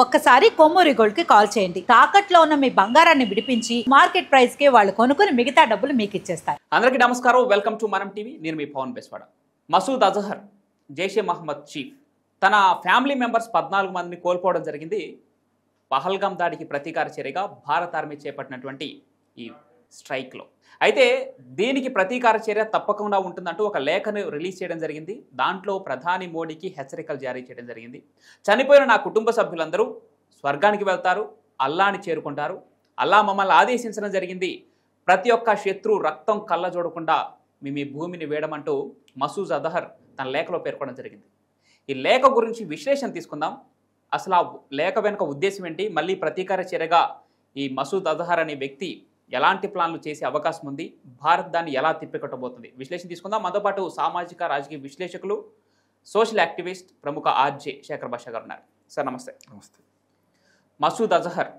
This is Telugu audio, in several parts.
ఒక్కసారి కొమ్మూరి గోల్డ్ కి కాల్ చేయండి. తాకట్లో ఉన్న మీ బంగారాన్ని విడిపించి మార్కెట్ ప్రైస్ కి వాళ్ళు కొనుక్కుని మిగతా డబ్బులు మీకు ఇచ్చేస్తారు. అందరికీ నమస్కారం. వెల్కమ్ టు మనం టీవీ. నేను మీ పవన్ బెస్వాడ. మసూద్ అజహర్ జైషే మహమ్మద్ చీఫ్ తన ఫ్యామిలీ మెంబర్స్ 14 మందిని కోల్పోవడం జరిగింది. పహల్గాం దాడికి ప్రతీకార చర్యగా భారత ఆర్మీ చేపట్టినటువంటి ఈ స్ట్రైక్లో. అయితే దీనికి ప్రతీకార చర్య తప్పకుండా ఉంటుందంటూ ఒక లేఖను రిలీజ్ చేయడం జరిగింది. దాంట్లో ప్రధాని మోడీకి హెచ్చరికలు జారీ చేయడం జరిగింది. చనిపోయిన నా కుటుంబ సభ్యులందరూ స్వర్గానికి వెళ్తారు, అల్లాని చేరుకుంటారు. అల్లా మమ్మల్ని ఆదేశించడం జరిగింది. ప్రతి ఒక్క శత్రు రక్తం కళ్ళ చూడకుండా మీ భూమిని వేయడమంటూ మసూద్ అజహర్ తన లేఖలో పేర్కొనడం జరిగింది. ఈ లేఖ గురించి విశ్లేషణ తీసుకుందాం. అసలు ఆ లేఖ వెనుక ఉద్దేశం ఏంటి, మళ్ళీ ప్రతీకార చర్యగా ఈ మసూద్ అజహర్ అనే వ్యక్తి ఎలాంటి ప్లాన్లు చేసే అవకాశం ఉంది, భారత్ దాన్ని ఎలా తిప్పికొట్టబోతుంది, విశ్లేషణ తీసుకుందాం. మనతో పాటు సామాజిక రాజకీయ విశ్లేషకులు, సోషల్ యాక్టివిస్ట్, ప్రముఖ ఆర్జే శేఖర్ భాష గారు ఉన్నారు. సార్ నమస్తే. నమస్తే. మసూద్ అజహర్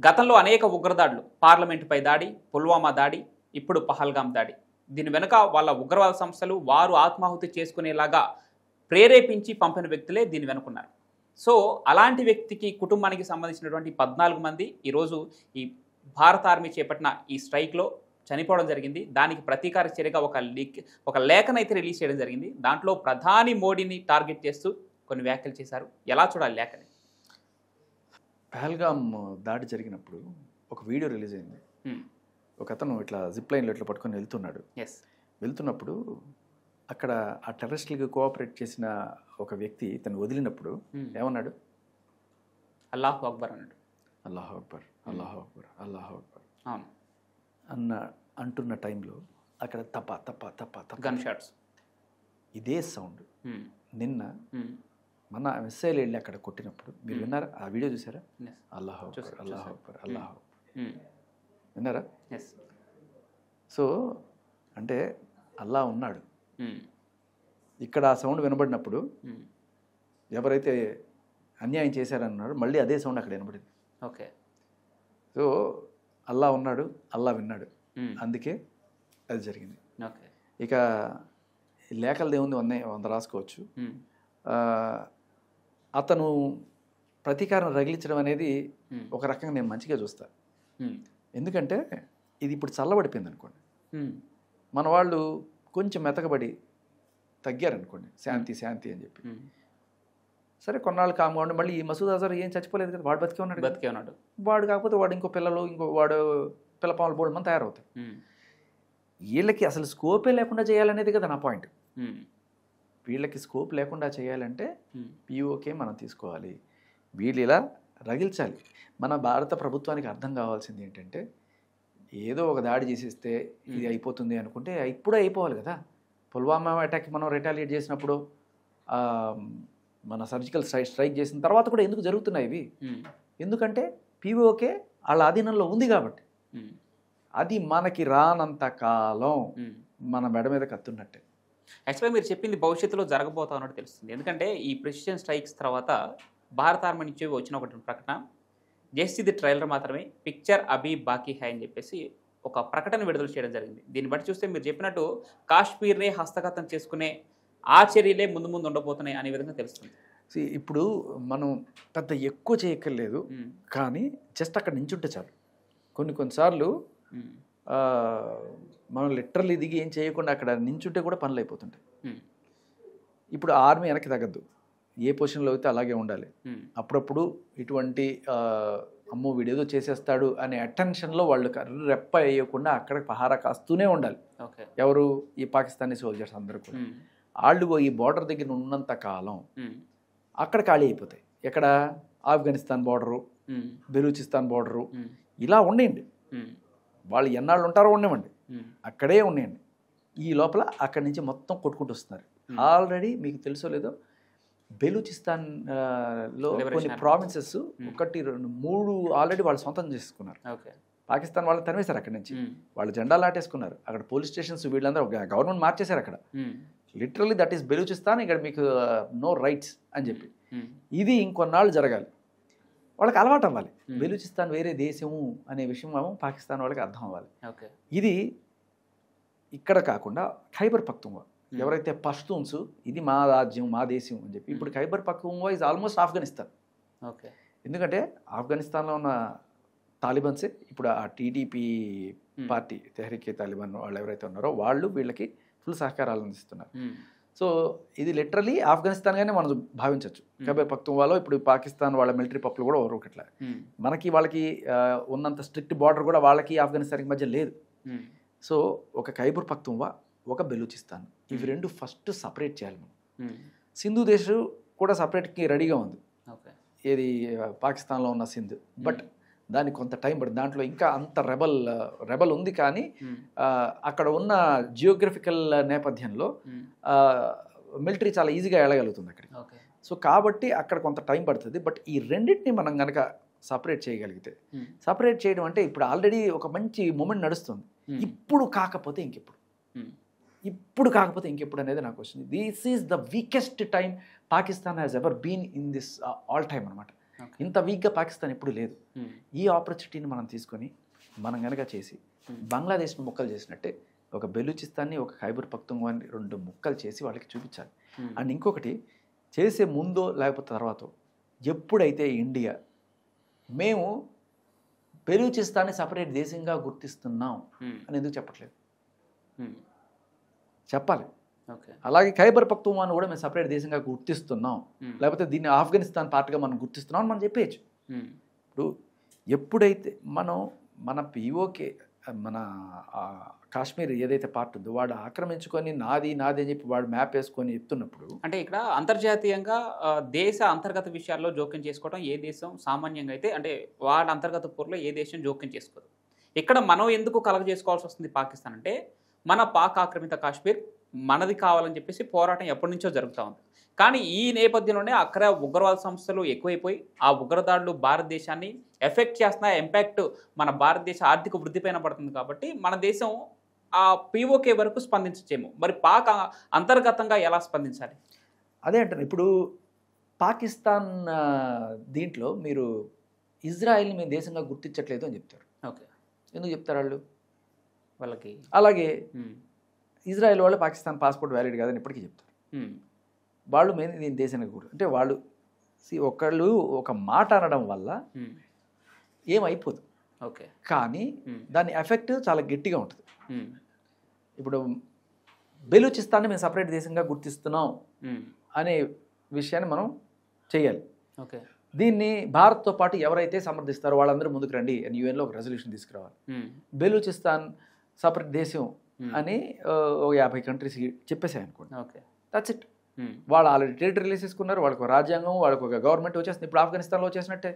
గతంలో అనేక ఉగ్రదాడులు, పార్లమెంటుపై దాడి, పుల్వామా దాడి, ఇప్పుడు పహల్గాం దాడి, దీని వెనుక వాళ్ళ ఉగ్రవాద సంస్థలు వారు ఆత్మాహుతి చేసుకునేలాగా ప్రేరేపించి పంపిన వ్యక్తులే దీని వెనుకున్నారు. సో అలాంటి వ్యక్తికి కుటుంబానికి సంబంధించినటువంటి 14 మంది ఈరోజు ఈ భారత ఆర్మీ చేపట్టిన ఈ స్ట్రైక్లో చనిపోవడం జరిగింది. దానికి ప్రతీకార చర్యగా ఒక లేఖనైతే రిలీజ్ చేయడం జరిగింది. దాంట్లో ప్రధాని మోడీని టార్గెట్ చేస్తూ కొన్ని వ్యాఖ్యలు చేశారు. ఎలా చూడాలి లేఖని? పహల్గాం దాడి జరిగినప్పుడు ఒక వీడియో రిలీజ్ అయింది. ఒక అతను ఇట్లా జిప్ లైన్లో ఇట్లా పట్టుకొని వెళ్తున్నాడు. వెళ్తున్నప్పుడు అక్కడ ఆ టెర్రరిస్టులకి కోఆపరేట్ చేసిన ఒక వ్యక్తి తను వదిలినప్పుడు ఏమన్నాడు? అల్లాహు అక్బర్ అన్నాడు. అల్లాహు అక్బర్, అల్లాహు అక్బర్, అల్లాహు అక్బర్ అవును అంటున్న టైంలో అక్కడ తప్ప తప్ప తప్ప తప్ప గన్ షాట్స్. ఇదే సౌండ్ నిన్న మన మిస్సైల్ వెళ్ళి అక్కడ కొట్టినప్పుడు మీరు విన్నారా? ఆ వీడియో చూసారా? అల్లాహు అక్బర్, అల్లాహు అక్బర్, అల్లాహు అక్బర్ విన్నారా? సో అంటే అల్లా ఉన్నాడు. ఇక్కడ ఆ సౌండ్ వినబడినప్పుడు ఎవరైతే అన్యాయం చేశారన్నాడు మళ్ళీ అదే సౌండ్ అక్కడ వినబడింది. ఓకే. సో అల్లా ఉన్నాడు, అల్లా విన్నాడు, అందుకే అది జరిగింది. ఓకే. ఇక లేఖలది ఏముంది, 100 రాసుకోవచ్చు. అతను ప్రతీకారం రగిలించడం అనేది ఒక రకంగా నేను మంచిగా చూస్తాను. ఎందుకంటే ఇది ఇప్పుడు చల్లబడిపోయింది అనుకోండి, మన వాళ్ళు కొంచెం మెతకబడి తగ్గారనుకోండి, శాంతి శాంతి అని చెప్పి. సరే కొన్నాళ్ళు కామ్గా ఉండి మళ్ళీ ఈ మసూద్ అజహర్ ఏం చచ్చిపోలేదు కదా, వాడు బతికే ఉన్నాడు. వాడు కాకపోతే వాడు ఇంకో పిల్లలు వాడు పిల్లపాములు బోర్డు మంది తయారవుతారు. వీళ్ళకి అసలు స్కోపే లేకుండా చేయాలనేది కదా నా పాయింట్. వీళ్ళకి స్కోప్ లేకుండా చేయాలంటే పిఓకే మనం తీసుకోవాలి, వీళ్ళు ఇలా రగిల్చాలి. మన భారత ప్రభుత్వానికి అర్థం కావాల్సింది ఏంటంటే ఏదో ఒక దాడి చేసేస్తే ఇది అయిపోతుంది అనుకుంటే ఇప్పుడే అయిపోవాలి కదా. పుల్వామా అటాక్ మనం రిటాలియేట్ చేసినప్పుడు, మన సర్జికల్ స్ట్రైక్ చేసిన తర్వాత కూడా ఎందుకు జరుగుతున్నాయి ఇవి? ఎందుకంటే పిఓకే వాళ్ళ అధీనంలో ఉంది కాబట్టి. అది మనకి రానంత కాలం మన మెడ మీద కత్తున్నట్టే. యాక్చువల్గా మీరు చెప్పింది భవిష్యత్తులో జరగబోతా ఉన్నట్టు తెలుస్తుంది. ఎందుకంటే ఈ ప్రెసిడెంట్ స్ట్రైక్స్ తర్వాత భారత ఆర్మీ నుంచి వచ్చిన ఒకటి ప్రకటన, జస్ట్ ఇది ట్రైలర్ మాత్రమే, పిక్చర్ అభి బాకీ హై అని చెప్పేసి ఒక ప్రకటన విడుదల చేయడం జరిగింది. దీన్ని బట్టి చూస్తే మీరు చెప్పినట్టు కాశ్మీర్నే హస్తగతం చేసుకునే ఆ చర్యలే ముందు ముందు ఉండబోతున్నాయి అనే విధంగా తెలుస్తుంది. ఇప్పుడు మనం పెద్ద ఎక్కువ చేయక్కర్లేదు, కానీ జస్ట్ అక్కడ నించుంటే చాలు. కొన్నిసార్లు మనం లిటరల్లీ దిగి ఏం చేయకుండా అక్కడ నించుంటే కూడా పనులు అయిపోతుంటాయి. ఇప్పుడు ఆర్మీ వెనక్కి తగ్గద్దు, ఏ పొజిషన్లో అయితే అలాగే ఉండాలి. అప్పుడప్పుడు ఇటువంటి అమ్మో వీడేదో చేసేస్తాడు అనే అటెన్షన్లో వాళ్ళు రెప్ప వేయకుండా అక్కడ పహారా కాస్తూనే ఉండాలి. ఎవరు? ఈ పాకిస్తానీ సోల్జర్స్ అందరూ కూడా. వాళ్ళు ఈ బార్డర్ దగ్గర ఉన్నంత కాలం అక్కడ ఖాళీ అయిపోతాయి. ఎక్కడ? ఆఫ్ఘనిస్తాన్ బార్డరు, బెలూచిస్తాన్ బార్డరు, ఇలా ఉండేయండి. వాళ్ళు ఎన్నాళ్ళు ఉంటారో ఉండేవండి, అక్కడే ఉండేయండి. ఈ లోపల అక్కడి నుంచి మొత్తం కొట్టుకుంటూ వస్తున్నారు. ఆల్రెడీ మీకు తెలుసో లేదో బెలూచిస్తాన్ లో కొన్ని ప్రావిన్సెస్ 1, 2, 3 ఆల్రెడీ వాళ్ళు సొంతం చేసుకున్నారు. పాకిస్తాన్ వాళ్ళని తరివేశారు అక్కడి నుంచి, వాళ్ళు జెండాలు నాటేసుకున్నారు. అక్కడ పోలీస్ స్టేషన్స్ వీళ్ళందరూ గవర్నమెంట్ మార్చేశారు అక్కడ. లిటరల్లీ దట్ ఈస్ బెలూచిస్తాన్, ఇక్కడ మీకు నో రైట్స్ అని చెప్పి. ఇది ఇంకొన్నాళ్ళు జరగాలి, వాళ్ళకి అలవాటు అవ్వాలి. బెలూచిస్తాన్ వేరే దేశము అనే విషయం పాకిస్తాన్ వాళ్ళకి అర్థం అవ్వాలి. ఇది ఇక్కడ కాకుండా ఖైబర్ పఖ్తూన్ఖ్వా ఎవరైతే పష్తూన్స్, ఇది మా రాజ్యం మా దేశం అని చెప్పి. ఇప్పుడు Khyber Pakhtunkhwa is almost Afghanistan. Okay. ఎందుకంటే ఆఫ్ఘనిస్తాన్లో ఉన్న తాలిబన్సే ఇప్పుడు ఆ టీడీపీ పార్టీ తెహ్రీకే తాలిబాన్ వాళ్ళు ఎవరైతే ఉన్నారో వాళ్ళు వీళ్ళకి ఫుల్ సహకారాలు అందిస్తున్నారు. సో ఇది లిటరలీ ఆఫ్ఘనిస్తాన్గానే మనం భావించవచ్చు. ఖైబర్ పఖ్తూన్వాలో ఇప్పుడు పాకిస్తాన్ వాళ్ళ మిలిటరీ పప్పులు కూడా ఒకట్లా మనకి వాళ్ళకి ఉన్నంత స్ట్రిక్ట్ బార్డర్ కూడా వాళ్ళకి ఆఫ్ఘనిస్తాన్కి మధ్య లేదు. సో ఒక ఖైబర్ పఖ్తూన్వా, ఒక బెలూచిస్తాన్, ఇవి రెండు ఫస్ట్ సపరేట్ చేయాలి మనం. సింధు దేశం కూడా సపరేట్కి రెడీగా ఉంది, ఏది పాకిస్తాన్లో ఉన్న సింధు. బట్ దానికి కొంత టైం పడుతుంది. దాంట్లో ఇంకా అంత రెబల్ ఉంది, కానీ అక్కడ ఉన్న జియోగ్రఫికల్ నేపథ్యంలో మిలిటరీ చాలా ఈజీగా వెళ్ళగలుగుతుంది అక్కడికి. సో కాబట్టి అక్కడ కొంత టైం పడుతుంది. బట్ ఈ రెండింటిని మనం కనుక సపరేట్ చేయగలిగితే, సపరేట్ చేయడం అంటే ఇప్పుడు ఆల్రెడీ ఒక మంచి మూమెంట్ నడుస్తుంది. ఇప్పుడు కాకపోతే ఇంకెప్పుడు, ఇప్పుడు కాకపోతే ఇంకెప్పుడు అనేది నాకు వచ్చింది. This is the weakest time Pakistan has ever been in this all time అనమాట. ఇంత వీక్గా పాకిస్తాన్ ఎప్పుడు లేదు. ఈ ఆపర్చునిటీని మనం తీసుకొని మనం కనుక చేసి బంగ్లాదేశ్ని ముక్కలు చేసినట్టే ఒక బెలూచిస్తాన్ని, ఒక ఖైబర్ పఖ్తూన్వాని 2 ముక్కలు చేసి వాళ్ళకి చూపించాలి. అండ్ ఇంకొకటి, చేసే ముందో లేకపోతే తర్వాతో ఎప్పుడైతే ఇండియా మేము బెలూచిస్తాన్ని సపరేట్ దేశంగా గుర్తిస్తున్నాం అని ఎందుకు చెప్పట్లేదు? చెప్పాలి. అలాగే ఖైబర్ పఖ్తూన్వాను కూడా మేము సపరేట్ దేశంగా గుర్తిస్తున్నాం, లేకపోతే దీన్ని ఆఫ్ఘనిస్తాన్ పార్ట్గా మనం గుర్తిస్తున్నాం అని మనం చెప్పేయచ్చు. ఇప్పుడు ఎప్పుడైతే మన పిఓకే మన కాశ్మీర్ ఏదైతే పార్ట్ ఉందో వాడు ఆక్రమించుకొని నాది అని చెప్పి వాడు మ్యాప్ వేసుకొని ఎత్తున్నప్పుడు, అంటే ఇక్కడ అంతర్జాతీయంగా దేశ అంతర్గత విషయాల్లో జోక్యం చేసుకోవడం ఏ దేశం సామాన్యంగా అయితే, అంటే వాడి అంతర్గత పూర్లో ఏ దేశం జోక్యం చేసుకోదు. ఇక్కడ మనం ఎందుకు కలగ చేసుకోవాల్సి వస్తుంది పాకిస్తాన్ అంటే, మన పాక్ ఆక్రమిత కాశ్మీర్ మనది కావాలని చెప్పేసి పోరాటం ఎప్పటి నుంచో జరుగుతూ ఉంది. కానీ ఈ నేపథ్యంలోనే అక్కడ ఉగ్రవాద సంస్థలు ఎక్కువైపోయి ఆ ఉగ్రదాడులు భారతదేశాన్ని ఎఫెక్ట్ చేస్తున్నాయి. ఇంపాక్ట్ మన భారతదేశ ఆర్థిక వృద్ధిపైన పడుతుంది. కాబట్టి మన దేశం ఆ పిఓకే వరకు స్పందించచ్చేమో. మరి పాక్ అంతర్గతంగా ఎలా స్పందించాలి? అదే అంటారు. ఇప్పుడు పాకిస్తాన్ దీంట్లో మీరు ఇజ్రాయెల్ని మేము దేశంగా గుర్తించట్లేదు అని చెప్తారు. ఓకే, ఎందుకు చెప్తారు వాళ్ళు? వాళ్ళకి అలాగే ఇజ్రాయెల్ వాళ్ళు పాకిస్తాన్ పాస్పోర్ట్ వ్యాలిడ్ కాదని ఇప్పటికీ చెప్తారు. వాళ్ళు మేము దీని దేశానికి కూడా అంటే వాళ్ళు ఒకళ్ళు ఒక మాట అనడం వల్ల ఏమైపోదు. ఓకే, కానీ దాని ఎఫెక్ట్ చాలా గట్టిగా ఉంటుంది. ఇప్పుడు బెలూచిస్తాన్ని మేము సపరేట్ దేశంగా గుర్తిస్తున్నాం అనే విషయాన్ని మనం చేయాలి. ఓకే, దీన్ని భారత్తో పాటు ఎవరైతే సమర్థిస్తారో వాళ్ళందరూ ముందుకు రండి అని యూఎన్లో ఒక రెజల్యూషన్ తీసుకురావాలి. బెలూచిస్తాన్ సపరేట్ దేశం అని 50 కంట్రీస్ చెప్పేసాయి అనుకోండి. Okay, that's it. వాళ్ళు ఆల్రెడీ టెరిటరీ తీసుకున్నారు, వాళ్ళకు రాజ్యాంగం, వాళ్ళకు ఒక గవర్నమెంట్ వచ్చేస్తుంది. ఇప్పుడు ఆఫ్ఘనిస్తాన్లో వచ్చేసినట్టే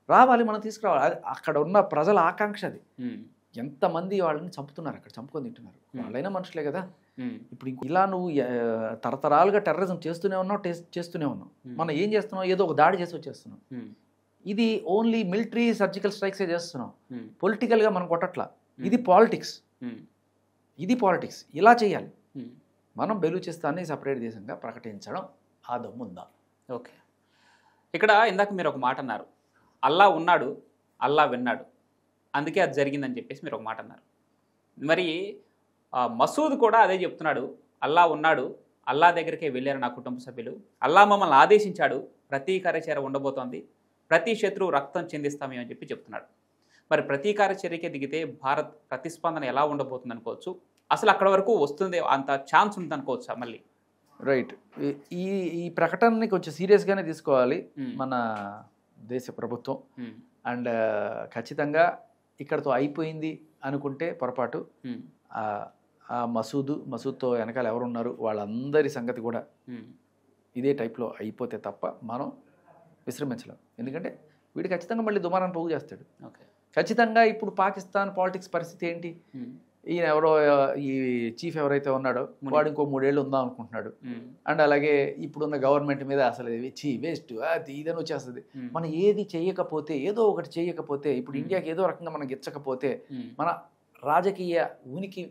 రావాలి, మనం తీసుకురావాలి. అది అక్కడ ఉన్న ప్రజల ఆకాంక్ష. అది ఎంతమంది వాళ్ళని చంపుతున్నారు, అక్కడ చంపుకొని తింటున్నారు. వాళ్ళైనా మనుషులే కదా. ఇప్పుడు ఇలా నువ్వు తరతరాలుగా టెర్రరిజం చేస్తూనే ఉన్నావు. మనం ఏం చేస్తున్నావు? ఏదో ఒక దాడి చేసి వచ్చేస్తున్నాం. ఇది ఓన్లీ మిలిటరీ సర్జికల్ స్ట్రైక్సే చేస్తున్నాం. పొలిటికల్గా మనం కొట్టట్లా. ఇది పాలిటిక్స్. ఇలా చేయాలి. మనం బెలూచిస్తాన్ని సపరేట్ దేశంగా ప్రకటించడం ఆ దమ్ముందా? ఓకే, ఇక్కడ ఇందాక మీరు ఒక మాట అన్నారు, అల్లా ఉన్నాడు, అల్లా విన్నాడు, అందుకే అది జరిగిందని చెప్పేసి మీరు ఒక మాట అన్నారు. మరి మసూద్ కూడా అదే చెప్తున్నాడు, అల్లా ఉన్నాడు, అల్లా దగ్గరికే వెళ్ళారు నా కుటుంబ సభ్యులు, అల్లా మమ్మల్ని ఆదేశించాడు, ప్రతీకార చర్య ఉండబోతోంది, ప్రతి శత్రువు రక్తం చెందిస్తామేమని చెప్పి చెప్తున్నాడు. మరి ప్రతీకార చర్యకే దిగితే భారత్ ప్రతిస్పందన ఎలా ఉండబోతుంది అనుకోవచ్చు? అసలు అక్కడ వరకు వస్తుంది, అంత ఛాన్స్ ఉంది అనుకోవచ్చా మళ్ళీ? రైట్. ఈ ప్రకటనని కొంచెం సీరియస్గానే తీసుకోవాలి మన దేశ ప్రభుత్వం. అండ్ ఖచ్చితంగా ఇక్కడతో అయిపోయింది అనుకుంటే పొరపాటు. ఆ మసూద్తో వెనకాల ఎవరున్నారు వాళ్ళందరి సంగతి కూడా ఇదే టైప్లో అయిపోతే తప్ప మనం విశ్రమించలేం. ఎందుకంటే వీడు ఖచ్చితంగా మళ్ళీ దుమారాన్ని పోగు చేస్తాడు. ఖచ్చితంగా ఇప్పుడు పాకిస్తాన్ పాలిటిక్స్ పరిస్థితి ఏంటి? ఈయన ఎవరో ఈ చీఫ్ ఎవరైతే ఉన్నాడో వాడు ఇంకో 3 ఏళ్ళు ఉందాం అనుకుంటున్నాడు. అండ్ అలాగే ఇప్పుడున్న గవర్నమెంట్ మీద అసలు వేస్ట్ అది ఇదని వచ్చేస్తుంది. మనం ఏది చేయకపోతే, ఏదో ఒకటి చేయకపోతే, ఇప్పుడు ఇండియాకి ఏదో రకంగా మనం గెచ్చకపోతే మన రాజకీయ ఉనికి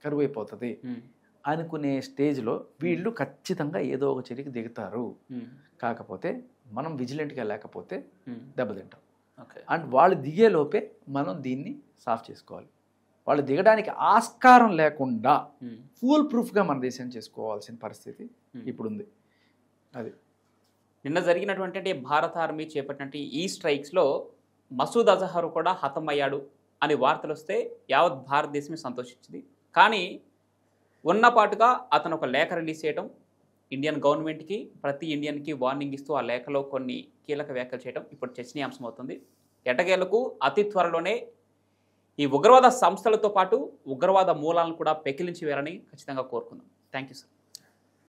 కరువైపోతుంది అనుకునే స్టేజ్లో వీళ్ళు ఖచ్చితంగా ఏదో ఒక చర్యకి దిగుతారు. కాకపోతే మనం విజిలెంట్గా లేకపోతే దెబ్బతింటాం. అండ్ వాళ్ళు దిగేలోపే మనం దీన్ని సాఫ్ చేసుకోవాలి. వాళ్ళు దిగడానికి ఆస్కారం లేకుండా ఫుల్ ప్రూఫ్గా మన దేశాన్ని చేసుకోవాల్సిన పరిస్థితి ఇప్పుడుంది. అది నిన్న జరిగినటువంటి భారత ఆర్మీ చేపట్టినటువంటి ఈ స్ట్రైక్స్లో మసూద్ అజహర్ కూడా హతమయ్యాడు అని వార్తలు వస్తే యావత్ భారతదేశమే సంతోషించింది. కానీ ఉన్నపాటుగా అతను ఒక లేఖ రిలీజ్ చేయడం, ఇండియన్ గవర్నమెంట్కి ప్రతి ఇండియన్కి వార్నింగ్ ఇస్తూ ఆ లేఖలో కొన్ని కీలక వ్యాఖ్యలు చేయడం ఇప్పుడు చర్చనీయాంశం అవుతుంది. ఎటకేలకు అతి త్వరలోనే ఈ ఉగ్రవాద సంస్థలతో పాటు ఉగ్రవాద మూలాలను కూడా పెకిలించి వేయాలని ఖచ్చితంగా కోరుకుందాం. Thank you sir.